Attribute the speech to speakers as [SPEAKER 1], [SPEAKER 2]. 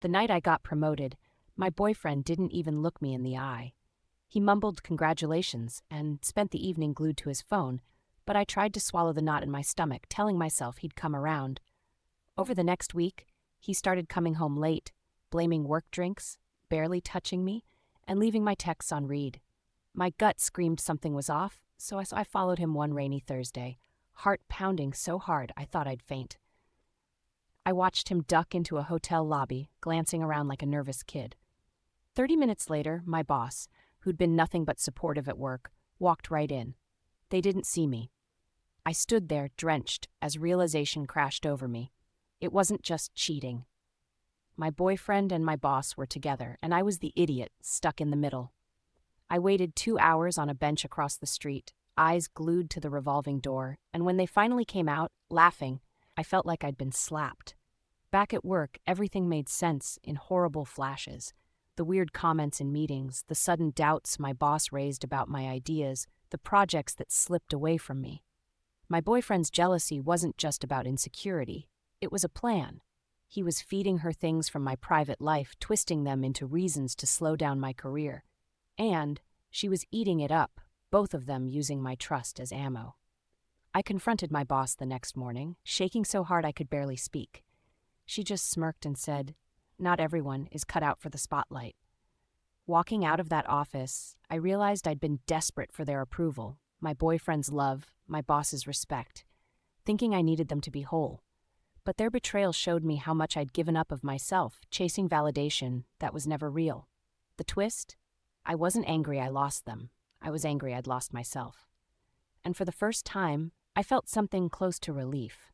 [SPEAKER 1] The night I got promoted, my boyfriend didn't even look me in the eye. He mumbled congratulations and spent the evening glued to his phone, but I tried to swallow the knot in my stomach, telling myself he'd come around. Over the next week, he started coming home late, blaming work drinks, barely touching me, and leaving my texts on read. My gut screamed something was off, so I followed him one rainy Thursday, heart pounding so hard I thought I'd faint. I watched him duck into a hotel lobby, glancing around like a nervous kid. 30 minutes later, my boss, who'd been nothing but supportive at work, walked right in. They didn't see me. I stood there, drenched, as realization crashed over me. It wasn't just cheating. My boyfriend and my boss were together, and I was the idiot stuck in the middle. I waited 2 hours on a bench across the street, eyes glued to the revolving door, and when they finally came out, laughing, I felt like I'd been slapped. Back at work, everything made sense in horrible flashes. The weird comments in meetings, the sudden doubts my boss raised about my ideas, the projects that slipped away from me. My boyfriend's jealousy wasn't just about insecurity. It was a plan. He was feeding her things from my private life, twisting them into reasons to slow down my career. And she was eating it up, both of them using my trust as ammo. I confronted my boss the next morning, shaking so hard I could barely speak. She just smirked and said, "Not everyone is cut out for the spotlight." Walking out of that office, I realized I'd been desperate for their approval, my boyfriend's love, my boss's respect, thinking I needed them to be whole. But their betrayal showed me how much I'd given up of myself, chasing validation that was never real. The twist? I wasn't angry I lost them. I was angry I'd lost myself. And for the first time, I felt something close to relief.